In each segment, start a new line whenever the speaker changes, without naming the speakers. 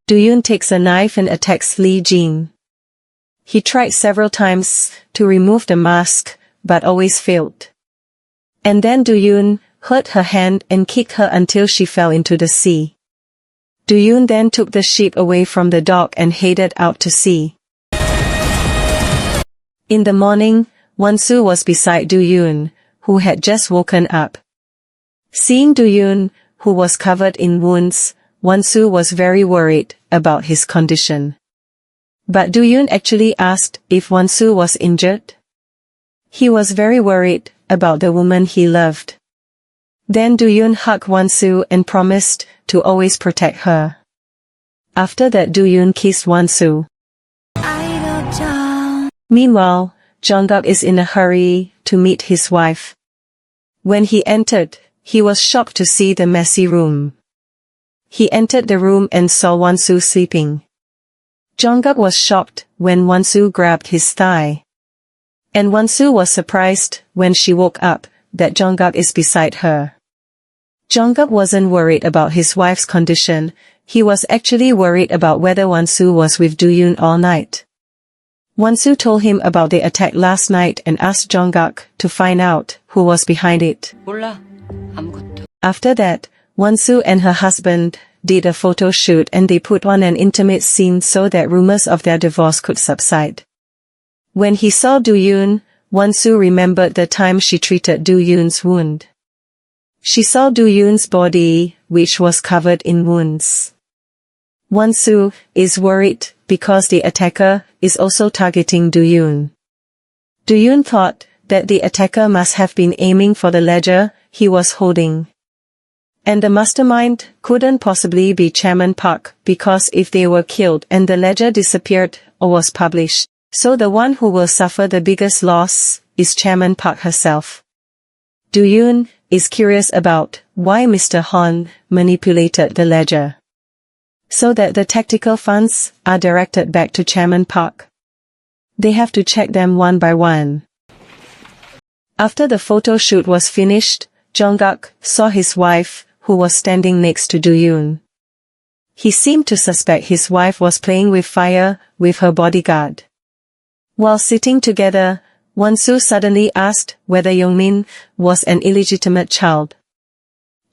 Do-Yoon takes a knife and attacks Lee Jin. He tried several times to remove the mask, but always failed. And then Do-Yoon hurt her hand and kicked her until she fell into the sea. Do-Yoon then took the sheep away from the dock and headed out to sea. In the morning, Wansu was beside Do-Yoon, who had just woken up. Seeing Do-Yoon, who was covered in wounds, Wansu was very worried about his condition. But Do-Yoon actually asked if Wansu was injured. He was very worried about the woman he loved. Then Do-Yoon hugged Wansu and promised to always protect her. After that, Do-Yoon kissed Wansu. Meanwhile, Jongok is in a hurry to meet his wife. When he entered, he was shocked to see the messy room. He entered the room and saw Wansu sleeping. Jongok was shocked when Wansu grabbed his thigh. And Wansu was surprised when she woke up that Jongok is beside her. Jongok wasn't worried about his wife's condition, he was actually worried about whether Wansu was with Do-Yoon all night. Wansu told him about the attack last night and asked Jongok to find out who was behind it. After that, Wansu and her husband did a photo shoot and they put on an intimate scene so that rumors of their divorce could subside. When he saw Do-Yoon, Wansu remembered the time she treated Do-Yoon's wound. She saw Do-Yoon's body, which was covered in wounds. Wansu is worried because the attacker is also targeting Do-Yoon. Do-Yoon thought that the attacker must have been aiming for the ledger he was holding. And the mastermind couldn't possibly be Chairman Park because if they were killed and the ledger disappeared or was published, so the one who will suffer the biggest loss is Chairman Park herself. Do-Yoon is curious about why Mr. Han manipulated the ledger, so that the tactical funds are directed back to Chairman Park. They have to check them one by one. After the photo shoot was finished, Jongok saw his wife, who was standing next to Do-Yoon. He seemed to suspect his wife was playing with fire with her bodyguard. While sitting together, Wansu suddenly asked whether Yongmin was an illegitimate child.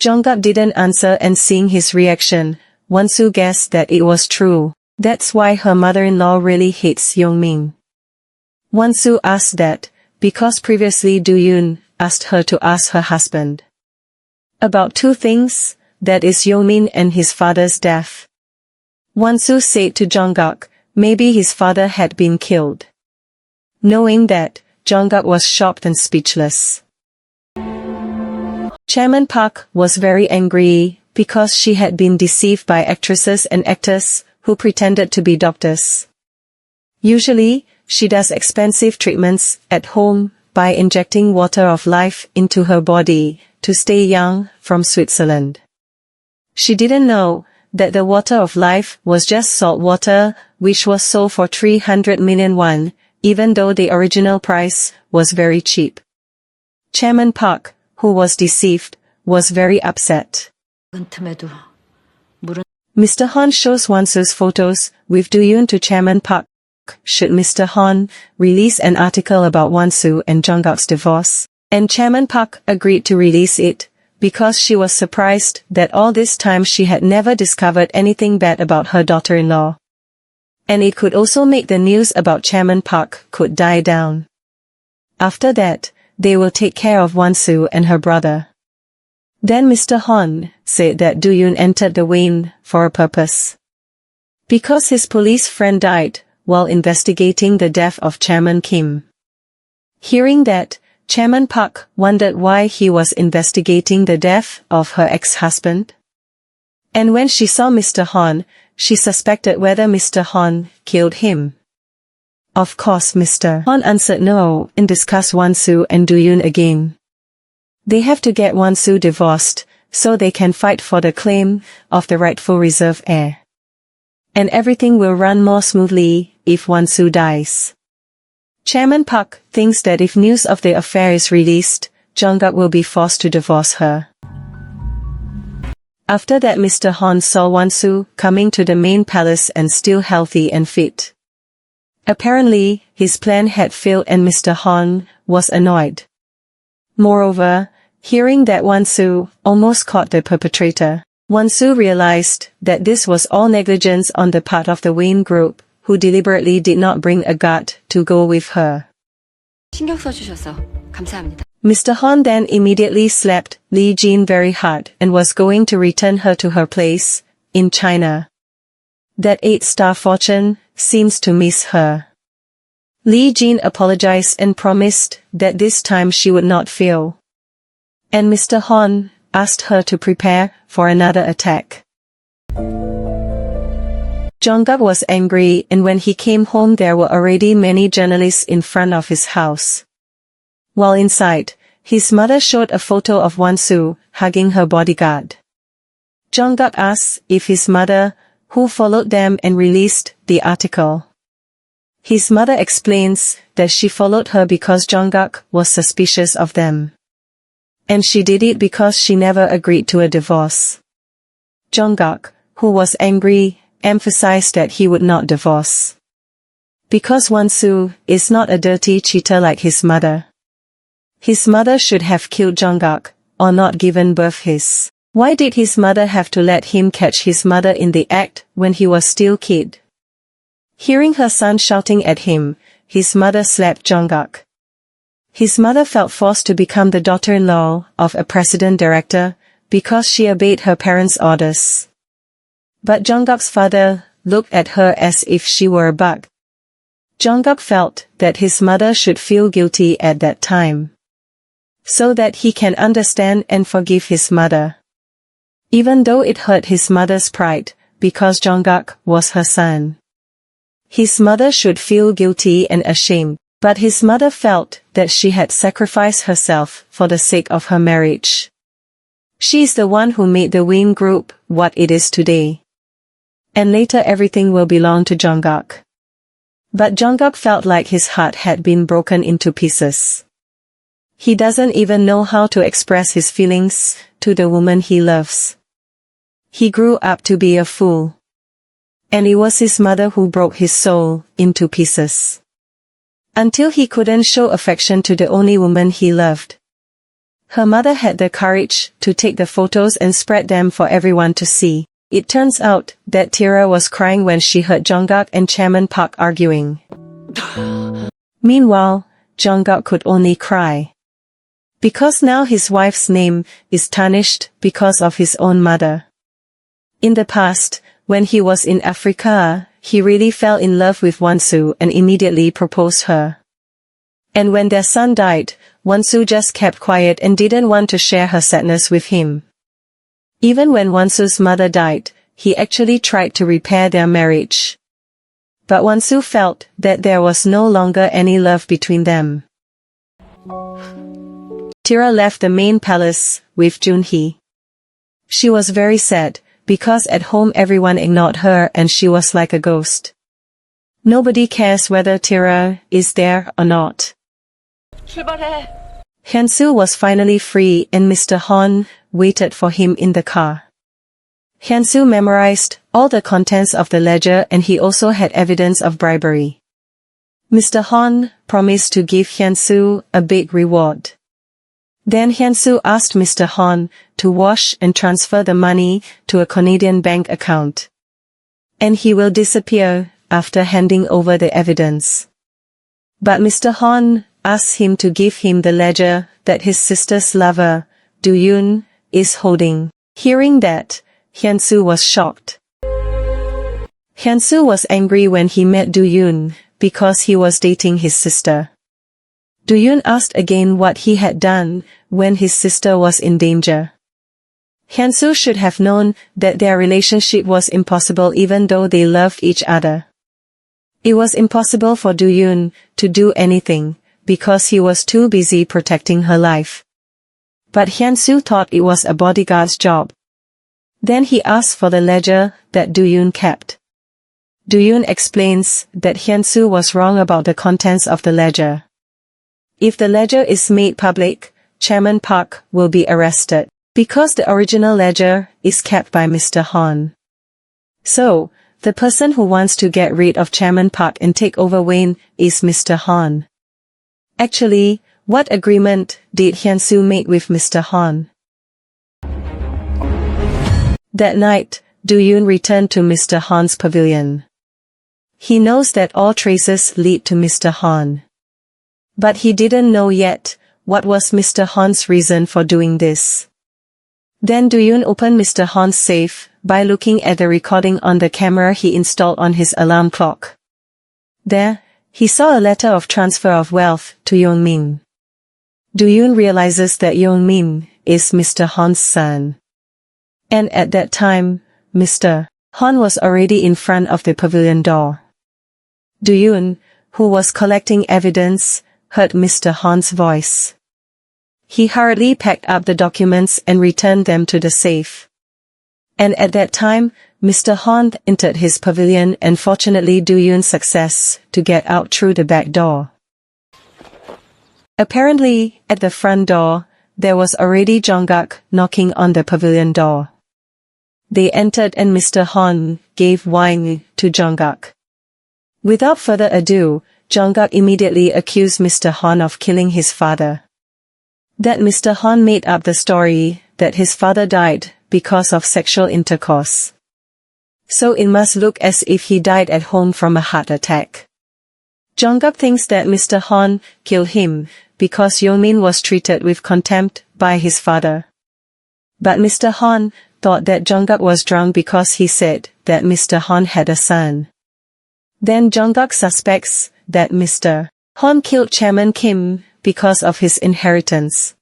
Jongok didn't answer, and seeing his reaction, Wansu guessed that it was true. That's why her mother-in-law really hates Yongmin. Wansu asked that because previously Do-Yoon asked her to ask her husband about two things, that is Yongmin and his father's death. Wansu said to Jongok, maybe his father had been killed. Knowing that, Jongok was shocked and speechless. Chairman Park was very angry because she had been deceived by actresses and actors who pretended to be doctors. Usually, she does expensive treatments at home by injecting water of life into her body to stay young from Switzerland. She didn't know that the water of life was just salt water, which was sold for 300 million won, even though the original price was very cheap. Chairman Park, who was deceived, was very upset. Mr. Han shows Wansu's photos with Do-Yoon to Chairman Park. Should Mr. Han release an article about Wansu and Jongok's divorce? And Chairman Park agreed to release it, because she was surprised that all this time she had never discovered anything bad about her daughter-in-law. And it could also make the news about Chairman Park could die down. After that, they will take care of Wansu and her brother. Then Mr. Han said that Do-Yoon entered the Hwain for a purpose. Because his police friend died while investigating the death of Chairman Kim. Hearing that, Chairman Park wondered why he was investigating the death of her ex-husband. And when she saw Mr. Han, she suspected whether Mr. Han killed him. Of course Mr. Han answered no and discussed Wansu and Do-Yoon again. They have to get Wansu divorced, so they can fight for the claim of the rightful reserve heir. And everything will run more smoothly if Wansu dies. Chairman Park thinks that if news of the affair is released, Jongok will be forced to divorce her. After that, Mr. Han saw Wansu coming to the main palace and still healthy and fit. Apparently, his plan had failed and Mr. Han was annoyed. Moreover, hearing that Wansu almost caught the perpetrator, Wansu realized that this was all negligence on the part of the Hwain Group, who deliberately did not bring a guard to go with her.
신경 써주셔서 감사합니다.
Mr. Han then immediately slapped Li Jin very hard and was going to return her to her place in China. That 8-star fortune seems to miss her. Li Jin apologized and promised that this time she would not fail. And Mr. Han asked her to prepare for another attack. Jongok was angry, and when he came home there were already many journalists in front of his house. While inside, his mother showed a photo of Wansu hugging her bodyguard. Jongok asked if his mother, who followed them and released the article. His mother explains that she followed her because Jongok was suspicious of them. And she did it because she never agreed to a divorce. Jongok, who was angry, emphasized that he would not divorce. Because Wansu is not a dirty cheater like his mother. His mother should have killed Jongok, or not given birth his. Why did his mother have to let him catch his mother in the act when he was still kid? Hearing her son shouting at him, his mother slapped Jongok. His mother felt forced to become the daughter-in-law of a president director, because she obeyed her parents' orders. But Jongok's father looked at her as if she were a bug. Jongok felt that his mother should feel guilty at that time, so that he can understand and forgive his mother. Even though it hurt his mother's pride, because Jongok was her son. His mother should feel guilty and ashamed, but his mother felt that she had sacrificed herself for the sake of her marriage. She is the one who made the Hwain Group what it is today. And later everything will belong to Jongok. But Jongok felt like his heart had been broken into pieces. He doesn't even know how to express his feelings to the woman he loves. He grew up to be a fool. And it was his mother who broke his soul into pieces. Until he couldn't show affection to the only woman he loved. Her mother had the courage to take the photos and spread them for everyone to see. It turns out that Tira was crying when she heard Jongok and Chairman Park arguing. Meanwhile, Jongok could only cry. Because now his wife's name is tarnished because of his own mother. In the past, when he was in Africa, he really fell in love with Wansu and immediately proposed her. And when their son died, Wansu just kept quiet and didn't want to share her sadness with him. Even when Wansu's mother died, he actually tried to repair their marriage. But Wansu felt that there was no longer any love between them. Tira left the main palace with Junhee. She was very sad, because at home everyone ignored her and she was like a ghost. Nobody cares whether Tira is there or not.
출발해.
Hwain was finally free and Mr. Han waited for him in the car. Hwain memorized all the contents of the ledger and he also had evidence of bribery. Mr. Han promised to give Hwain a big reward. Then Hwain asked Mr. Han to wash and transfer the money to a Canadian bank account. And he will disappear after handing over the evidence. But Mr. Han asked him to give him the ledger that his sister's lover, Do-Yoon, is holding. Hearing that, Hwain was shocked. Hwain was angry when he met Do-Yoon, because he was dating his sister. Do-Yoon asked again what he had done when his sister was in danger. Hwain should have known that their relationship was impossible even though they loved each other. It was impossible for Do-Yoon to do anything, because he was too busy protecting her life. But Hwain thought it was a bodyguard's job. Then he asked for the ledger that Do-Yoon kept. Do-Yoon explains that Hwain was wrong about the contents of the ledger. If the ledger is made public, Chairman Park will be arrested. Because the original ledger is kept by Mr. Han. So, the person who wants to get rid of Chairman Park and take over Hwain is Mr. Han. Actually, what agreement did Wansu make with Mr. Han? That night, Do-Yoon returned to Mr. Han's pavilion. He knows that all traces lead to Mr. Han. But he didn't know yet what was Mr. Han's reason for doing this. Then Do-Yoon opened Mr. Han's safe by looking at the recording on the camera he installed on his alarm clock. There, he saw a letter of transfer of wealth to Yeon-min. Do-Yoon realizes that Yeon-min is Mr. Han's son. And at that time, Mr. Han was already in front of the pavilion door. Do-Yoon, who was collecting evidence, heard Mr. Han's voice. He hurriedly packed up the documents and returned them to the safe. And at that time, Mr. Han entered his pavilion and fortunately Do-Yoon's success to get out through the back door. Apparently, at the front door, there was already Jongok knocking on the pavilion door. They entered and Mr. Han gave wine to Jongok. Without further ado, Jongok immediately accused Mr. Han of killing his father. That Mr. Han made up the story that his father died because of sexual intercourse. So it must look as if he died at home from a heart attack. Jongok thinks that Mr. Han killed him because Yeon-min was treated with contempt by his father. But Mr. Han thought that Jongok was drunk because he said that Mr. Han had a son. Then Jongok suspects that Mr. Han killed Chairman Kim because of his inheritance.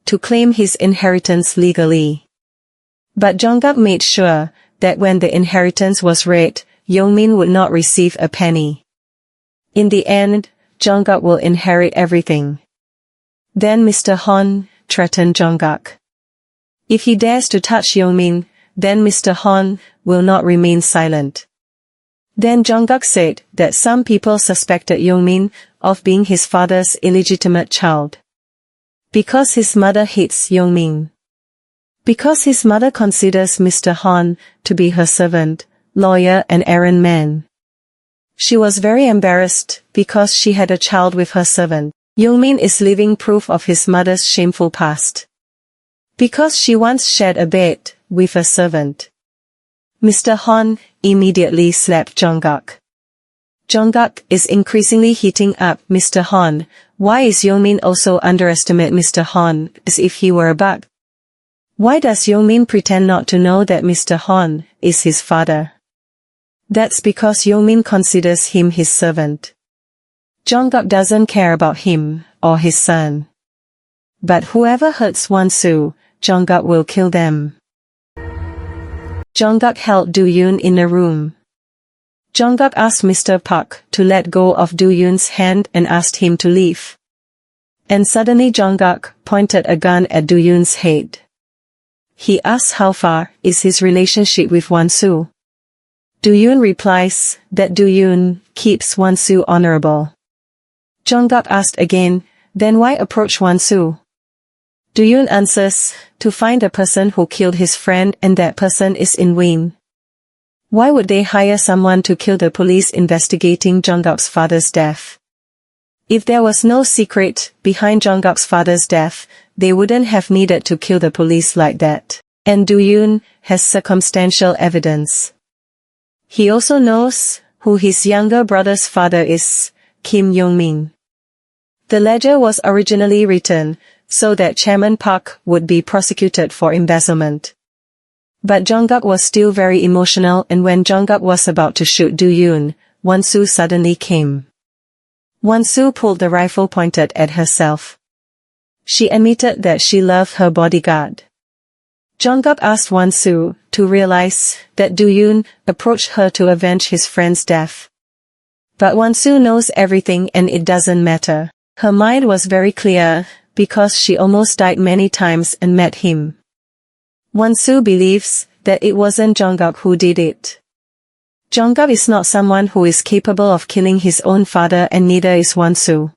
To claim his inheritance legally. But Jongok made sure that when the inheritance was read, Yeon-min would not receive a penny. In the end, Jongok will inherit everything. Then Mr. Han threatened Jongok. If he dares to touch Yeon-min, then Mr. Han will not remain silent. Then Jongok said that some people suspected Yeon-min of being his father's illegitimate child. Because his mother hates Yeon-min. Because his mother considers Mr. Han to be her servant, lawyer and errand man. She was very embarrassed because she had a child with her servant. Yeon-min is living proof of his mother's shameful past. Because she once shared a bed with a servant. Mr. Han immediately slapped Jongok. Jongok is increasingly heating up Mr. Han. Why is Yeon-min also underestimate Mr. Han as if he were a bug? Why does Yeon-min pretend not to know that Mr. Han is his father? That's because Yeon-min considers him his servant. Jongok doesn't care about him or his son. But whoever hurts Wansu, Jongok will kill them. Jongok held Do-Yoon in a room. Jongok asked Mr. Park to let go of Do-Yoon's hand and asked him to leave. And suddenly Jongok pointed a gun at Do-Yoon's head. He asks how far is his relationship with Wansu. Do-Yoon replies that Do-Yoon keeps Wansu honorable. Jongok asked again, then why approach Wansu? Do-Yoon answers, to find the person who killed his friend and that person is in Hwain. Why would they hire someone to kill the police investigating Jongok's father's death? If there was no secret behind Jongok's father's death, they wouldn't have needed to kill the police like that. And Do-Yoon has circumstantial evidence. He also knows who his younger brother's father is, Kim Yeon-min. The ledger was originally written so that Chairman Park would be prosecuted for embezzlement. But Jongok was still very emotional, and when Jongok was about to shoot Do-Yoon, Wansu suddenly came. Wansu pulled the rifle pointed at herself. She admitted that she loved her bodyguard. Jongok asked Wansu to realize that Do-Yoon approached her to avenge his friend's death. But Wansu knows everything and it doesn't matter. Her mind was very clear, because she almost died many times and met him. Wansu believes that it wasn't Jongok who did it. Jongok is not someone who is capable of killing his own father, and neither is Wansu.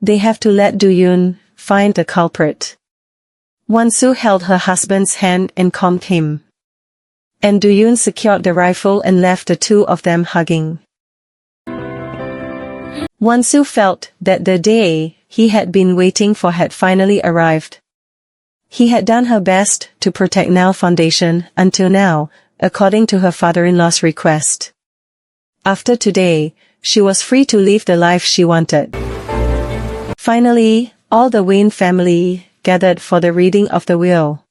They have to let Do-Yoon find the culprit. Wansu held her husband's hand and calmed him. And Do-Yoon secured the rifle and left the two of them hugging. Wansu felt that the day he had been waiting for had finally arrived. He had done her best to protect Ha-Neul Foundation until now, according to her father-in-law's request. After today, she was free to live the life she wanted. Finally, all the Hwain family gathered for the reading of the will.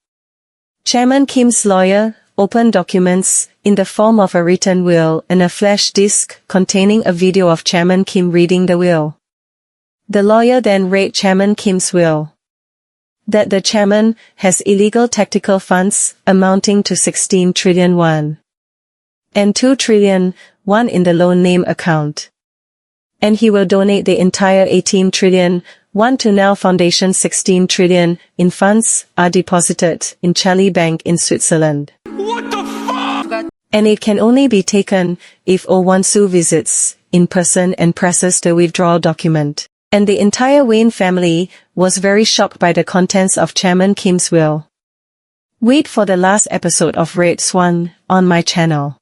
Chairman Kim's lawyer opened documents in the form of a written will and a flash disk containing a video of Chairman Kim reading the will. The lawyer then read Chairman Kim's will. That the chairman has illegal tactical funds amounting to 16 trillion won. And 2 trillion won in the loan name account. And he will donate the entire 18 trillion won to Ha-Neul Foundation. 16 trillion in funds are deposited in Charlie Bank in Switzerland.
What the fuck?
And it can only be taken if Wansu visits in person and presses the withdrawal document. And the entire Hwain family was very shocked by the contents of Chairman Kim's will. Wait for the last episode of Red Swan on my channel.